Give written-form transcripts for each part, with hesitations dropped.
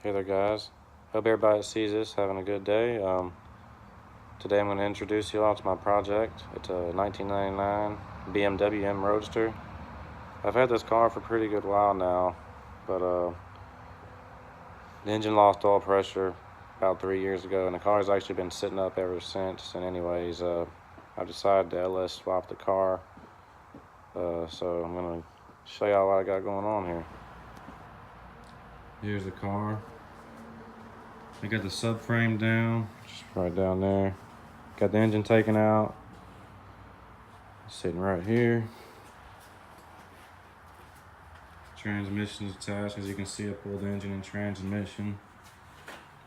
Hey there, guys. Hope everybody that sees this having a good day. Today I'm going to introduce you all to my project. It's a 1999 BMW M Roadster. I've had this car for a pretty good while now, but the engine lost oil pressure about 3 years ago, and the car has actually been sitting up ever since. And anyways, I decided to LS swap the car, so I'm going to show y'all what I got going on here. Here's the car. I got the subframe down, just right down there. Got the engine taken out, sitting right here. Transmission is attached. As you can see, I pulled the engine and transmission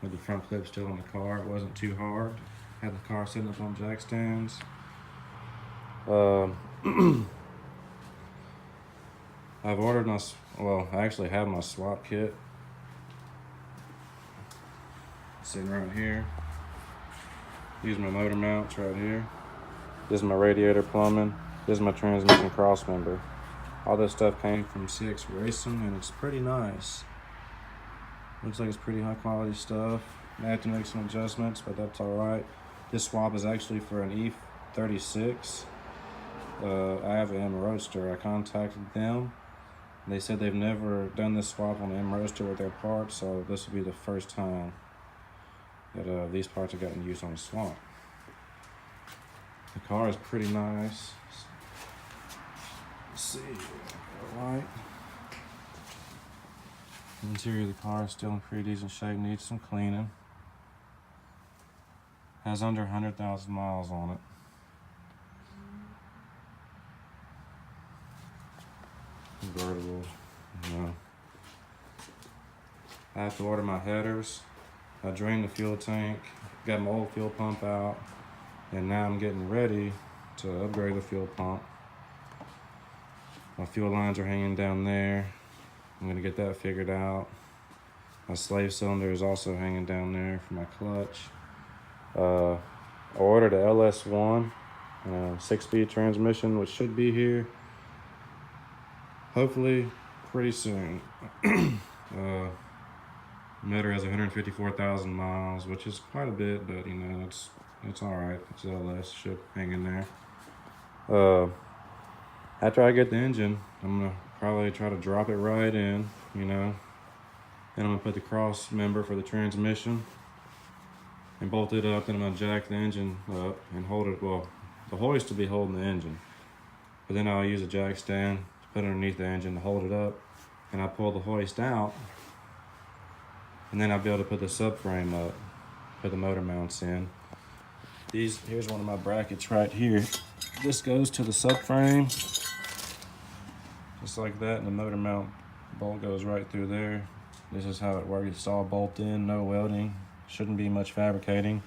with the front clip still on the car. It wasn't too hard. Had the car sitting up on jack stands. I've ordered my, well, I actually have my swap kit sitting right here. These are my motor mounts right here. This is my radiator plumbing. This is my transmission cross member. All this stuff came from CX Racing, and it's pretty nice. Looks like it's pretty high quality stuff. I have to make some adjustments, but that's all right. This swap is actually for an E36. I have an M Roadster. I contacted them. They said they've never done this swap on the M Roadster with their parts, so this will be the first time that these parts have gotten used on a swap. The car is pretty nice. Let's see, right. The interior of the car is still in pretty decent shape, needs some cleaning. Has under 100,000 miles on it. Convertible, I have to order my headers. I drained the fuel tank, got my old fuel pump out, and now I'm getting ready to upgrade the fuel pump. My fuel lines are hanging down there. I'm gonna get that figured out. My slave cylinder is also hanging down there for my clutch. I ordered a LS1 6-speed transmission, which should be here hopefully pretty soon. Motor has 154,000 miles, which is quite a bit, but it's all right. It's LS, should hang in there. After I get the engine, I'm gonna probably try to drop it right in, Then I'm gonna put the cross member for the transmission and bolt it up. Then I'm gonna jack the engine up and hold it. Well, the hoist will be holding the engine, but then I'll use a jack stand to put underneath the engine to hold it up, and I pull the hoist out, and then I'll be able to put the subframe up, put the motor mounts in. Here's one of my brackets right here. This goes to the subframe, just like that, and the motor mount bolt goes right through there. This is how it works. It's all bolt in, no welding. Shouldn't be much fabricating.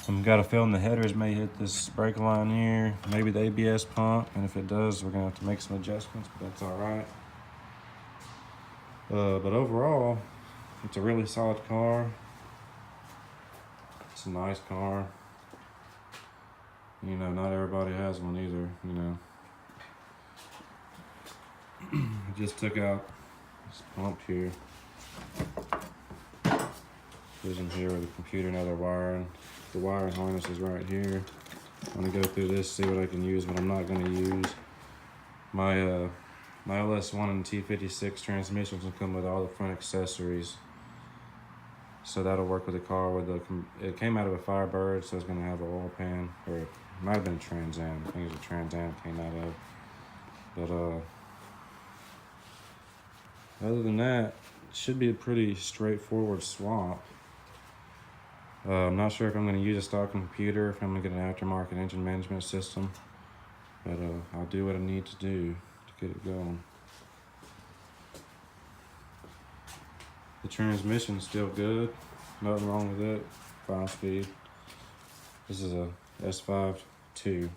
I've got a feeling the headers may hit this brake line here, maybe the ABS pump, and if it does, we're gonna have to make some adjustments, but that's all right. But overall, it's a really solid car. It's a nice car. Not everybody has one either, I just took out this pump here. Goes in here with the computer and other wiring. The wiring harness is right here. I'm gonna go through this, see what I can use, what I'm not gonna use. My LS1 and T56 transmissions will come with all the front accessories. So that'll work with the car. It came out of a Firebird, so it's gonna have an oil pan, or it might have been a Trans Am. I think it was a Trans Am it came out of. But other than that, it should be a pretty straightforward swap. I'm not sure if I'm gonna use a stock computer, if I'm gonna get an aftermarket engine management system, but I'll do what I need to do to get it going. The transmission's still good, nothing wrong with it, 5-speed. This is a S5-2,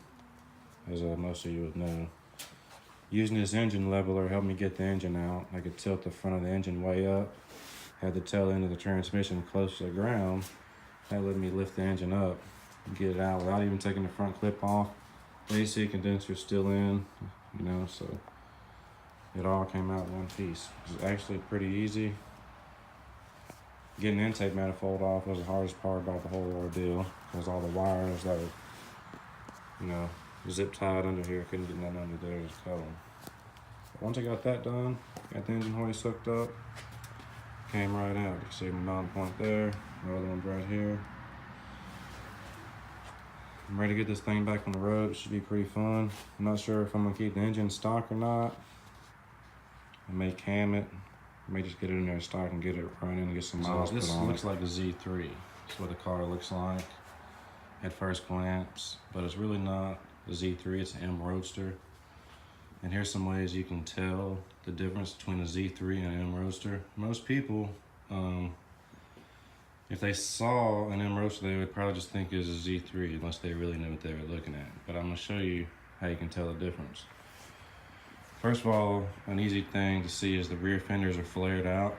as most of you would know. Using this engine leveler helped me get the engine out. I could tilt the front of the engine way up, had the tail end of the transmission close to the ground. That let me lift the engine up and get it out without even taking the front clip off. The AC condenser's still in, so it all came out in one piece. It's actually pretty easy. getting the intake manifold off was the hardest part about the whole ordeal, because all the wires that were, you know, zip tied under here, couldn't get nothing under there, just cut them. But once I got that done, got the engine hoist hooked up, came right out. You can see my mounting point there, the other one's right here. I'm ready to get this thing back on the road. It should be pretty fun. I'm not sure if I'm gonna keep the engine stock or not. I may cam it. I may just get it in there stock and get it running and get some miles put on it. This looks like a Z3. That's what the car looks like at first glance, but it's really not a Z3, it's an M Roadster. And here's some ways you can tell the difference between a Z3 and an M Roadster. Most people, if they saw an M Roadster, they would probably just think it was a Z3 unless they really knew what they were looking at. But I'm gonna show you how you can tell the difference. First of all, an easy thing to see is the rear fenders are flared out.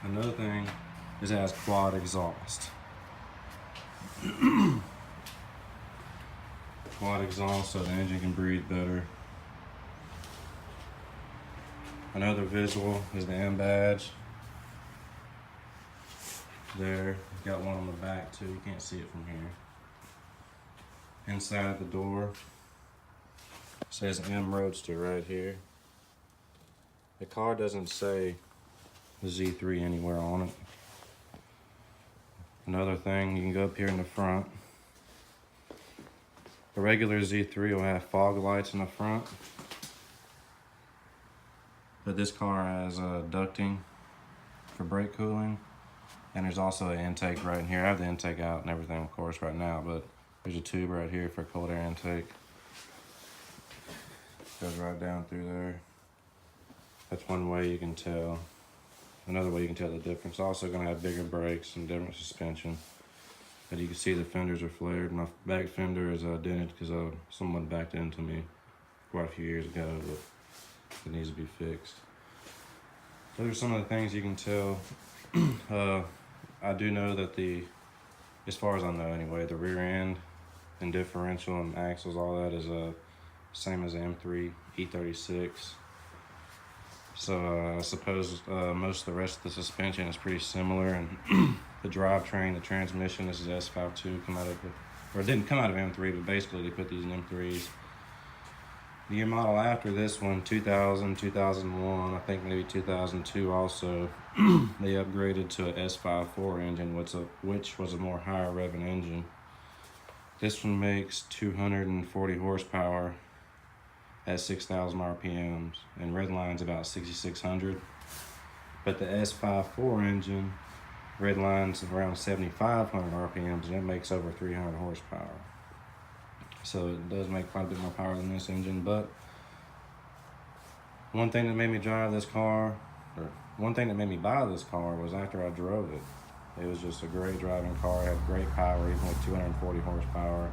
Another thing is it has quad exhaust. Quad exhaust so the engine can breathe better. Another visual is the M badge. There, got one on the back too, you can't see it from here. Inside the door, says M Roadster right here. The car doesn't say the Z3 anywhere on it. Another thing, you can go up here in the front. The regular Z3 will have fog lights in the front, but this car has ducting for brake cooling, and there's also an intake right in here. I have the intake out and everything, of course, right now, but there's a tube right here for cold air intake. Goes right down through there. That's one way you can tell. Another way you can tell the difference. Also gonna have bigger brakes and different suspension. But you can see the fenders are flared. My back fender is dented because someone backed into me quite a few years ago, but it needs to be fixed. Those are some of the things you can tell. I do know that as far as I know anyway, the rear end and differential and axles, all that is same as the M3 E36. So I suppose most of the rest of the suspension is pretty similar, and the drivetrain, the transmission, this is S52, it didn't come out of M3, but basically they put these in M3s. The year model after this one, 2000, 2001, I think maybe 2002 also, they upgraded to an S54 engine, which was a more higher revving engine. This one makes 240 horsepower at 6,000 RPMs, and redline's about 6,600. But the S54 engine, redline's around 7,500 RPMs, and it makes over 300 horsepower. So it does make quite a bit more power than this engine. But one thing that made me drive this car, or one thing that made me buy this car, was after I drove it. It was just a great driving car. It had great power, even with 240 horsepower.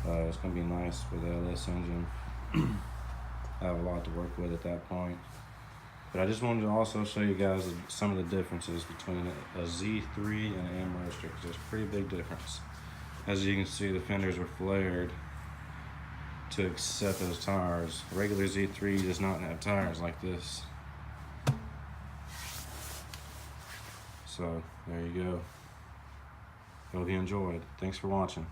It's gonna be nice with the LS engine. I have a lot to work with at that point. But I just wanted to also show you guys some of the differences between a Z3 and an M Roadster, because there's a pretty big difference. As you can see, the fenders were flared to accept those tires. A regular Z3 does not have tires like this. So there you go. Hope you enjoyed. Thanks for watching.